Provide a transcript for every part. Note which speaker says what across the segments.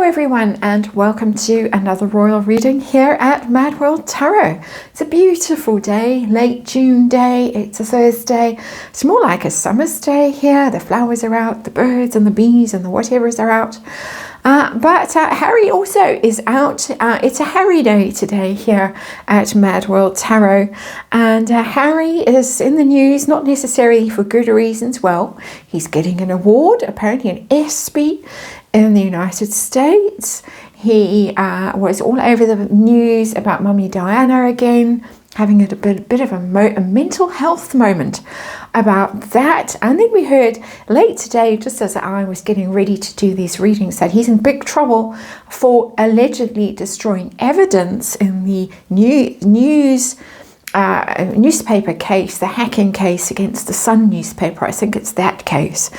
Speaker 1: everyone, and welcome to another royal reading here at MadWorldTarot. It's a beautiful day, late June day. It's a Thursday. It's more like a summer's day here. The flowers are out, the birds and the bees and the whatevers are out. But Harry also is out. It's a Harry day today here at MadWorldTarot. And Harry is in the news, not necessarily for good reasons. Well, he's getting an award, apparently an ESPY in the United States. He was all over the news about Mummy Diana again, having a bit of a mental health moment about that. And then we heard late today, just as I was getting ready to do these readings, that he's in big trouble for allegedly destroying evidence in the newspaper case, the hacking case against the Sun newspaper. I think it's that case.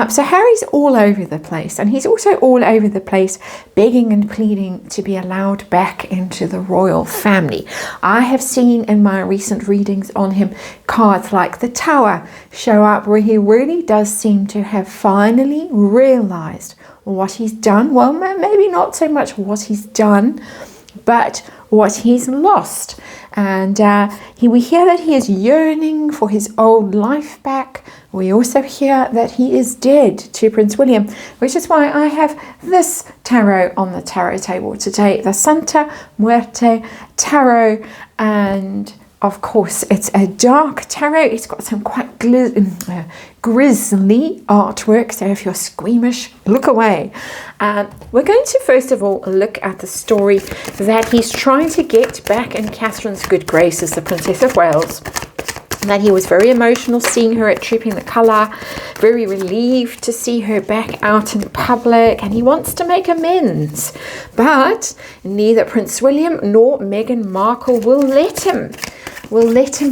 Speaker 1: So Harry's all over the place, and he's also all over the place begging and pleading to be allowed back into the royal family. I have seen in my recent readings on him cards like the Tower show up, where he really does seem to have finally realized what he's done. Well, maybe not so much what he's done, but what he's lost. And we hear that he is yearning for his old life back. We also hear that he is dead to Prince William, which is why I have this tarot on the tarot table today, the Santa Muerte Tarot. And of course, it's a dark tarot. It's got some quite grisly artwork, so if you're squeamish, look away. We're going to first of all look at the story that he's trying to get back in Catherine's good graces, the Princess of Wales. That he was very emotional seeing her at Trooping the Colour, very relieved to see her back out in public, and he wants to make amends. But neither Prince William nor Meghan Markle will let him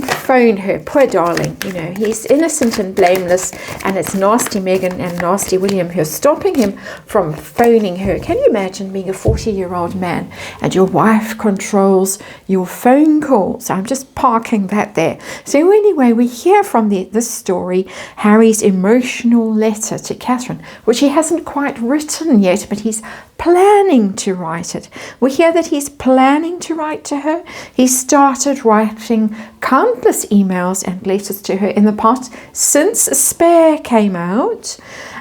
Speaker 1: phone her. Poor darling, you know, he's innocent and blameless, and it's nasty Meghan and nasty William who are stopping him from phoning her. Can you imagine being a 40-year-old man and your wife controls your phone calls? I'm just parking that there. So anyway, we hear from this story Harry's emotional letter to Catherine, which he hasn't quite written yet, but he's planning to write it. We hear that he's planning to write to her. He started writing countless emails and letters to her in the past since Spare came out.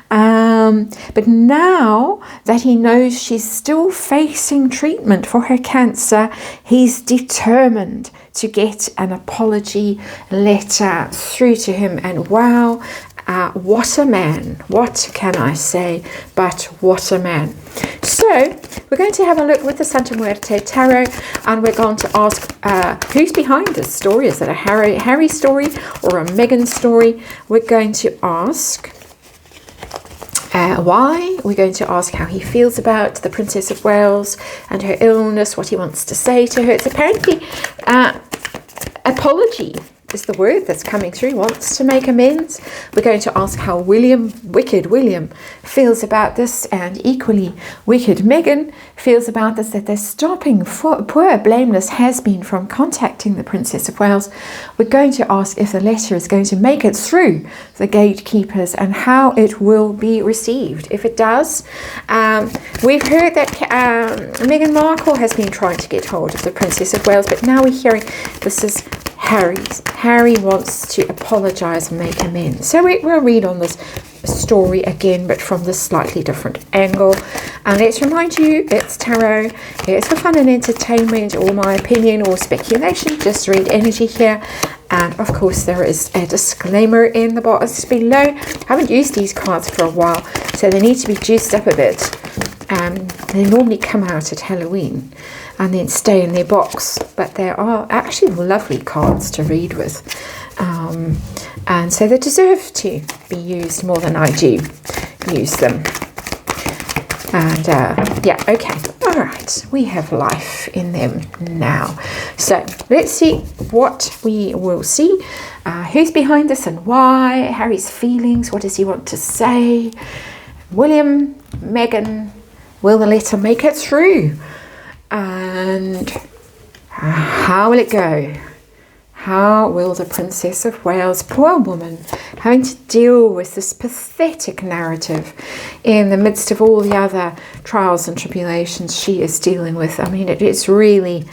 Speaker 1: But now that he knows she's still facing treatment for her cancer, he's determined to get an apology letter through to him. And wow, what a man. What can I say but what a man. So we're going to have a look with the Santa Muerte Tarot, and we're going to ask who's behind this story. Is it a Harry story or a Meghan story? We're going to ask why. We're going to ask how he feels about the Princess of Wales and her illness, what he wants to say to her. It's apparently apology is the word that's coming through. Wants to make amends. We're going to ask how wicked William feels about this, and equally wicked Meghan feels about this, that they're stopping poor blameless has-been from contacting the Princess of Wales. We're going to ask if the letter is going to make it through the gatekeepers and how it will be received. If it does, we've heard that Meghan Markle has been trying to get hold of the Princess of Wales, but now we're hearing this is Harry wants to apologize and make amends. So we'll read on this story again, but from this slightly different angle. And let's remind you, it's tarot. It's for fun and entertainment, or my opinion or speculation. Just read energy here. And of course, there is a disclaimer in the box below. I haven't used these cards for a while, so they need to be juiced up a bit. They normally come out at Halloween and then stay in their box, but they are actually lovely cards to read with, and so they deserve to be used more than I do use them. And yeah, okay, all right, we have life in them now. So let's see what we will see. Who's behind this and why? Harry's feelings, what does he want to say? William, Meghan, will the letter make it through? And how will it go? How will the Princess of Wales, poor woman, having to deal with this pathetic narrative in the midst of all the other trials and tribulations she is dealing with. I mean, it's really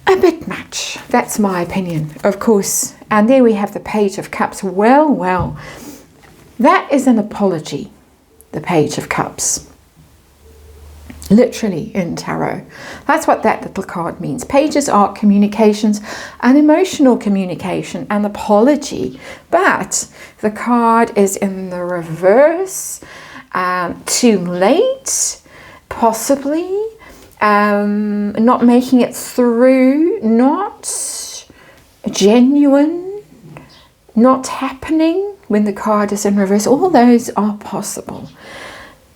Speaker 1: a bit much. That's my opinion, of course. And there we have the Page of Cups. Well, that is an apology, the Page of Cups. Literally in tarot. That's what that little card means. Pages are communications, an emotional communication, an apology. But the card is in the reverse. Too late, possibly. Not making it through, not genuine, not happening when the card is in reverse. All those are possible.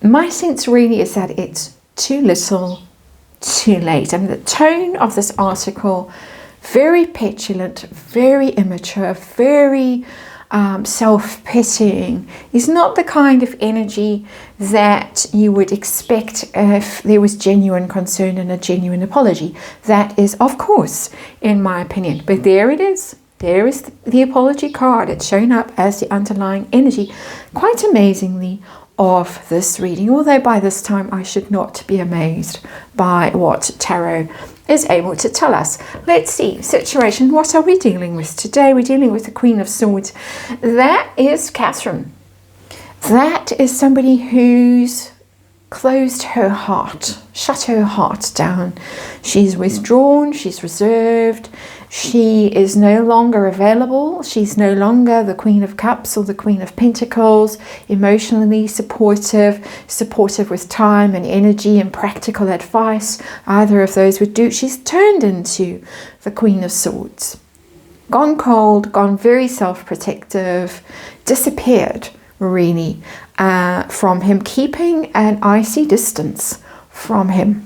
Speaker 1: My sense really is that it's too little, too late. I mean, the tone of this article, very petulant, very immature, very self-pitying, is not the kind of energy that you would expect if there was genuine concern and a genuine apology. That is, of course, in my opinion. But there it is. There is the apology card. It's shown up as the underlying energy, quite amazingly, of this reading. Although by this time I should not be amazed by what tarot is able to tell us. Let's see, situation, what are we dealing with today? We're dealing with the Queen of Swords. That is Catherine. That is somebody who's closed her heart, shut her heart down. She's withdrawn, she's reserved, she is no longer available, she's no longer the Queen of Cups or the Queen of Pentacles, emotionally supportive with time and energy and practical advice. Either of those would do. She's turned into the Queen of Swords. Gone cold, gone very self-protective, disappeared really from him, keeping an icy distance from him.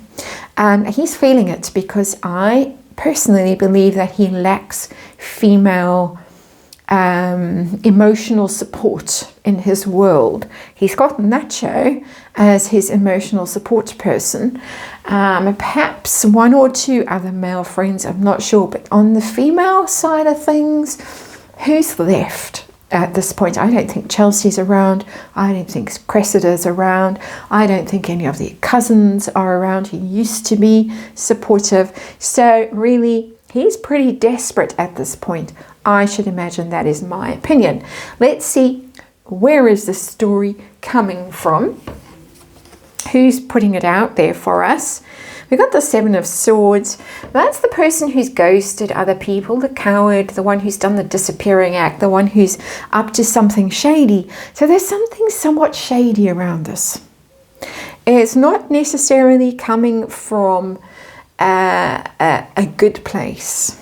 Speaker 1: And he's feeling it because I personally believe that he lacks female emotional support in his world. He's got Nacho as his emotional support person, perhaps one or two other male friends, I'm not sure, but on the female side of things, who's left at this point? I don't think Chelsea's around. I don't think Cressida's around. I don't think any of the cousins are around who used to be supportive. So really, he's pretty desperate at this point. I should imagine. That is my opinion. Let's see, where is this story coming from? Who's putting it out there for us? We've got the Seven of Swords. That's the person who's ghosted other people, the coward, the one who's done the disappearing act, the one who's up to something shady. So there's something somewhat shady around this. It's not necessarily coming from a good place.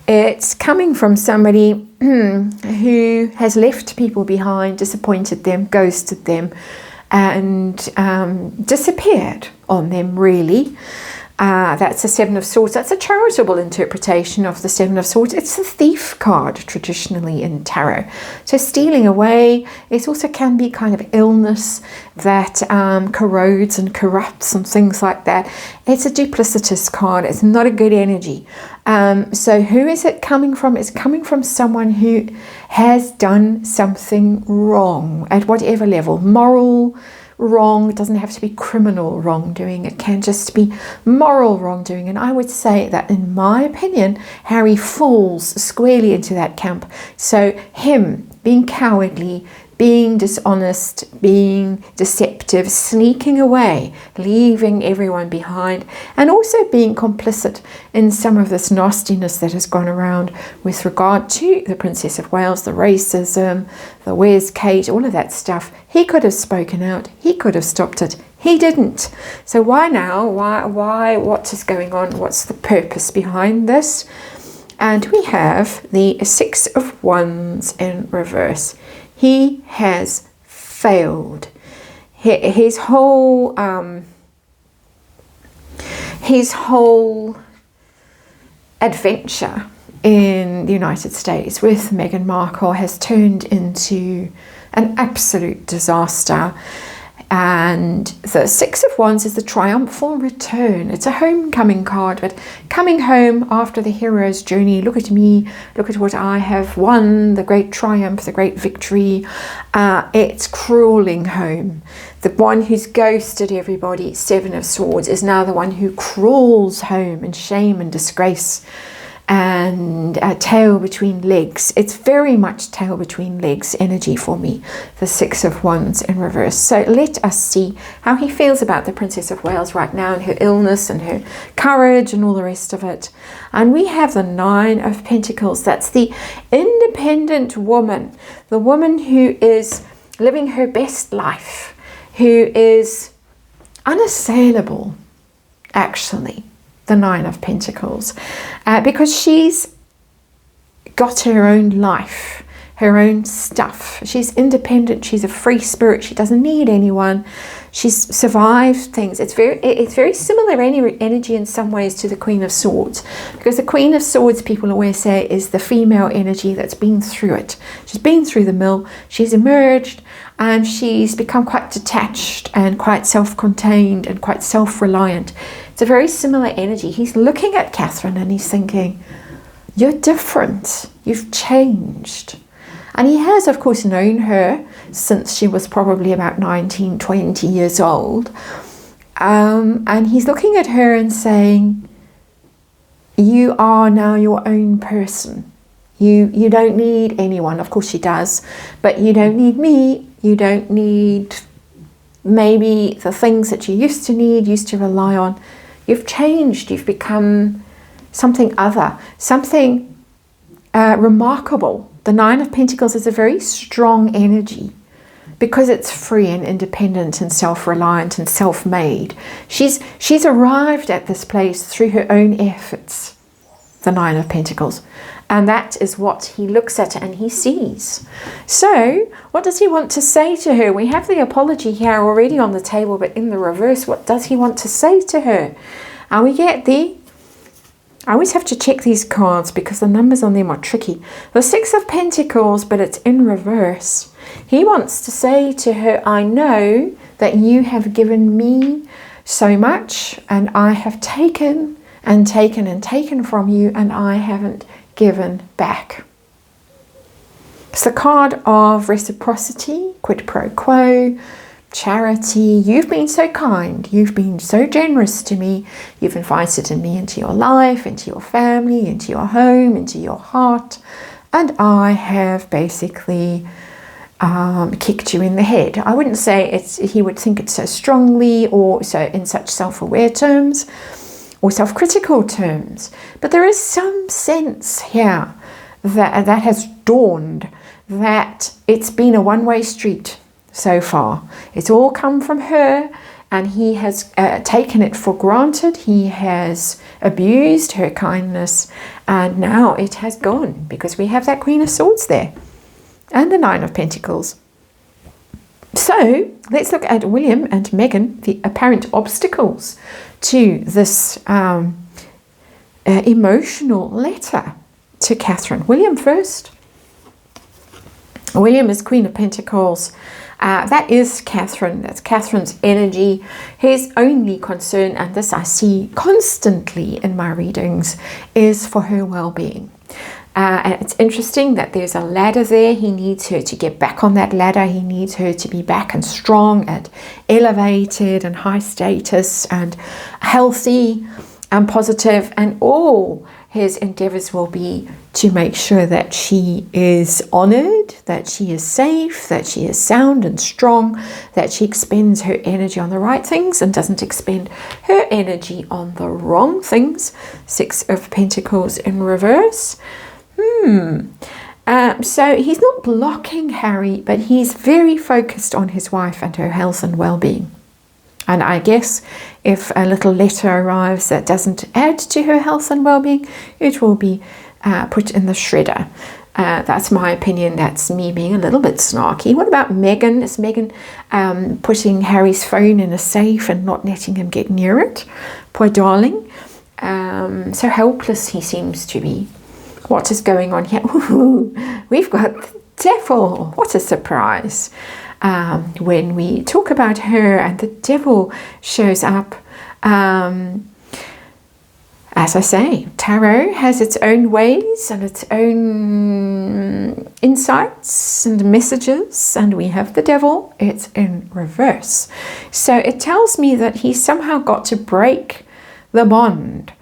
Speaker 1: It's coming from somebody who has left people behind, disappointed them, ghosted them, and disappeared on them, really. That's the Seven of Swords. That's a charitable interpretation of the Seven of Swords. It's the thief card traditionally in tarot. So stealing away, it also can be kind of illness that corrodes and corrupts and things like that. It's a duplicitous card. It's not a good energy. So who is it coming from? It's coming from someone who has done something wrong at whatever level. Moral wrong, it doesn't have to be criminal wrongdoing, it can just be moral wrongdoing. And I would say that, in my opinion, Harry falls squarely into that camp. So him being cowardly, being dishonest, being deceptive, sneaking away, leaving everyone behind, and also being complicit in some of this nastiness that has gone around with regard to the Princess of Wales, the racism, the where's Kate, all of that stuff. He could have spoken out. He could have stopped it. He didn't. So why now? Why? What is going on? What's the purpose behind this? And we have the Six of Wands in reverse. He has failed. His whole adventure in the United States with Meghan Markle has turned into an absolute disaster. And the Six of Wands is the triumphal return. It's a homecoming card, but coming home after the hero's journey. Look at me, look at what I have won, the great triumph, the great victory. It's crawling home. The one who's ghosted everybody, Seven of Swords, is now the one who crawls home in shame and disgrace and tail between legs. It's very much tail between legs energy for me, the Six of Wands in reverse. So let us see how he feels about the Princess of Wales right now and her illness and her courage and all the rest of it. And we have the Nine of Pentacles. That's the independent woman, the woman who is living her best life, who is unassailable, actually. The Nine of Pentacles, because she's got her own life, her own stuff. She's independent. She's a free spirit. She doesn't need anyone. She's survived things. It's very similar energy in some ways to the Queen of Swords, because the Queen of Swords, people always say, is the female energy that's been through it. She's been through the mill. She's emerged, and she's become quite detached and quite self-contained and quite self-reliant. It's a very similar energy. He's looking at Catherine and he's thinking, you're different. You've changed. And he has, of course, known her since she was probably about 19, 20 years old. And he's looking at her and saying, you are now your own person. You don't need anyone. Of course she does. But you don't need me. You don't need maybe the things that you used to need, used to rely on. You've changed. You've become something other, something remarkable. The Nine of Pentacles is a very strong energy because it's free and independent and self-reliant and self-made. She's arrived at this place through her own efforts, the Nine of Pentacles. And that is what he looks at and he sees. So what does he want to say to her? We have the apology here already on the table, but in the reverse, what does he want to say to her? And we get I always have to check these cards because the numbers on them are tricky. The Six of Pentacles, but it's in reverse. He wants to say to her, I know that you have given me so much, and I have taken and taken and taken from you, and I haven't given back. It's the card of reciprocity, quid pro quo, charity. You've been so kind. You've been so generous to me. You've invited me into your life, into your family, into your home, into your heart. And I have basically kicked you in the head. I wouldn't say he would think it so strongly or so in such self-aware terms or self-critical terms. But there is some sense here that has dawned that it's been a one-way street so far. It's all come from her, and he has taken it for granted. He has abused her kindness, and now it has gone because we have that Queen of Swords there and the Nine of Pentacles. So let's look at William and Meghan, the apparent obstacles to this emotional letter to Catherine. William first. William is Queen of Pentacles. That is Catherine. That's Catherine's energy. His only concern, and this I see constantly in my readings, is for her well-being. And it's interesting that there's a ladder there. He needs her to get back on that ladder. He needs her to be back and strong and elevated and high status and healthy and positive, and all his endeavors will be to make sure that she is honored, that she is safe, that she is sound and strong, that she expends her energy on the right things and doesn't expend her energy on the wrong things. Six of Pentacles in reverse. So he's not blocking Harry, but he's very focused on his wife and her health and well-being. And I guess if a little letter arrives that doesn't add to her health and well-being, it will be put in the shredder. That's my opinion. That's me being a little bit snarky. What about Meghan? Is Meghan putting Harry's phone in a safe and not letting him get near it? Poor darling. So helpless he seems to be. What is going on here? Ooh, we've got the devil. What a surprise. when we talk about her and the devil shows up. As I say, tarot has its own ways and its own insights and messages, and we have the devil. It's in reverse. So it tells me that he's somehow got to break the bond,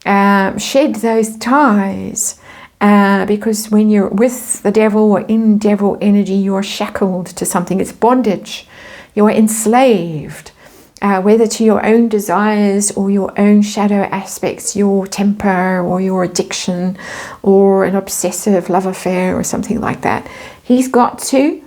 Speaker 1: shed those ties, because when you're with the devil or in devil energy, you're shackled to something. It's bondage. You're enslaved. Whether to your own desires or your own shadow aspects, your temper or your addiction or an obsessive love affair or something like that. He's got to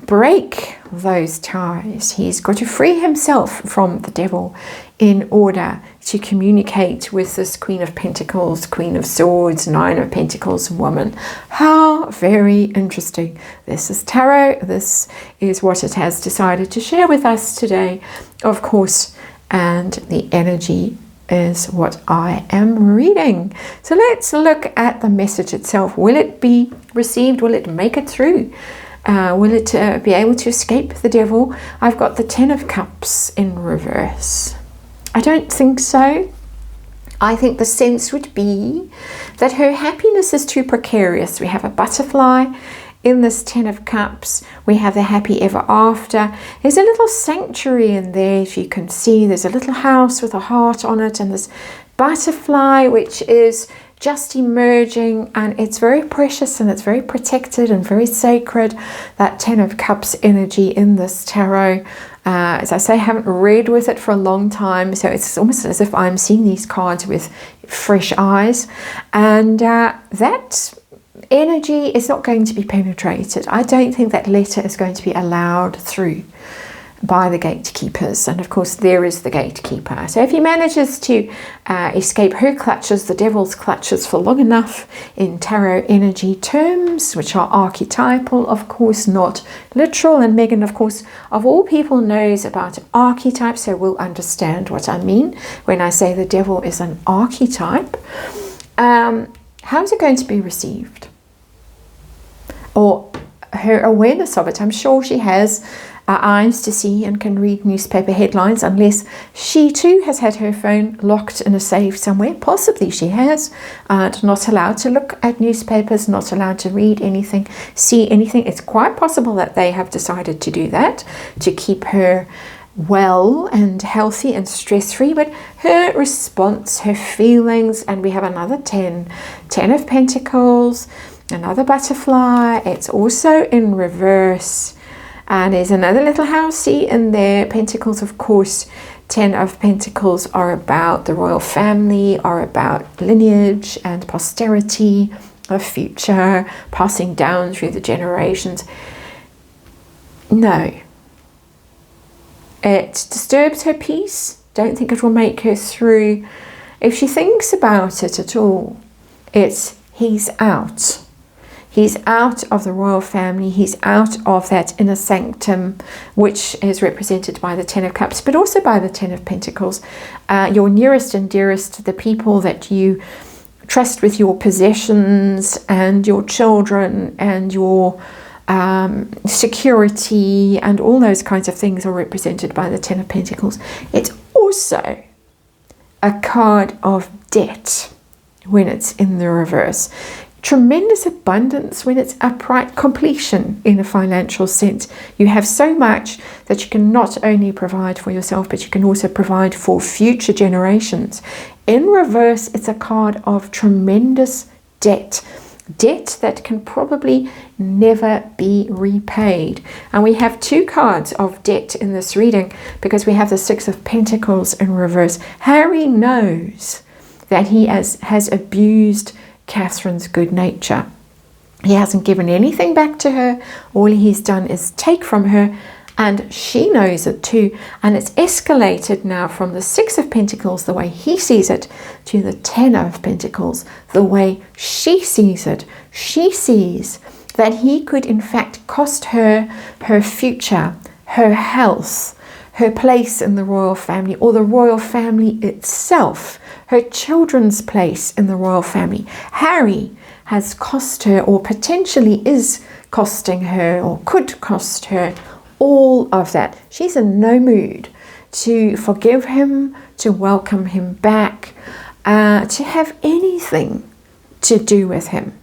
Speaker 1: break those ties. He's got to free himself from the devil in order to communicate with this Queen of Pentacles, Queen of Swords, Nine of Pentacles woman. How very interesting. This is tarot. This is what it has decided to share with us today, of course, and the energy is what I am reading. So let's look at the message itself. Will it be received? Will it make it through? Will it be able to escape the devil? I've got the Ten of Cups in reverse. I don't think so. I think the sense would be that her happiness is too precarious. We have a butterfly in this Ten of Cups. We have the happy ever after. There's a little sanctuary in there, if you can see. There's a little house with a heart on it and this butterfly which is just emerging, and it's very precious and it's very protected and very sacred, that Ten of Cups energy in this tarot. As I say, I haven't read with it for a long time, so it's almost as if I'm seeing these cards with fresh eyes, and that energy is not going to be penetrated. I don't think that letter is going to be allowed through by the gatekeepers, and of course there is the gatekeeper. So if he manages to escape her clutches, the devil's clutches, for long enough in tarot energy terms, which are archetypal, of course, not literal, and Megan, of course, of all people, knows about archetypes, so will understand what I mean when I say the devil is an archetype. How is it going to be received? Or her awareness of it. I'm sure she has eyes to see and can read newspaper headlines, unless she too has had her phone locked in a safe somewhere. Possibly she has, not allowed to look at newspapers, not allowed to read anything, see anything. It's quite possible that they have decided to do that to keep her well and healthy and stress-free. But her response, her feelings, and we have another 10 of Pentacles, another butterfly. It's also in reverse. And there's another little housey in there. Pentacles, of course, 10 of Pentacles are about the royal family, are about lineage and posterity, a future, passing down through the generations. No. It disturbs her peace. Don't think it will make her through. If she thinks about it at all, it's he's out. He's out of the royal family. He's out of that inner sanctum, which is represented by the Ten of Cups, but also by the Ten of Pentacles. Your nearest and dearest, the people that you trust with your possessions and your children and your security and all those kinds of things, are represented by the Ten of Pentacles. It's also a card of debt when it's in the reverse. Tremendous abundance when it's upright, completion in a financial sense. You have so much that you can not only provide for yourself, but you can also provide for future generations. In reverse, it's a card of tremendous debt. Debt that can probably never be repaid. And we have two cards of debt in this reading because we have the Six of Pentacles in reverse. Harry knows that he has abused Catherine's good nature. He hasn't given anything back to her. All he's done is take from her, and she knows it too. And it's escalated now from the Six of Pentacles, the way he sees it, to the Ten of Pentacles, the way she sees it. She sees that he could in fact cost her her future, her health, her place in the royal family, or the royal family itself, her children's place in the royal family. Harry has cost her, or potentially is costing her, or could cost her, all of that. She's in no mood to forgive him, to welcome him back, to have anything to do with him.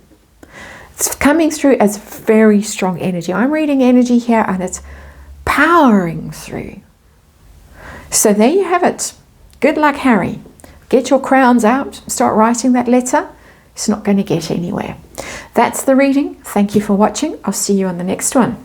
Speaker 1: It's coming through as very strong energy. I'm reading energy here and it's powering through. So there you have it. Good luck, Harry. Get your crowns out, start writing that letter. It's not going to get anywhere. That's the reading. Thank you for watching. I'll see you on the next one.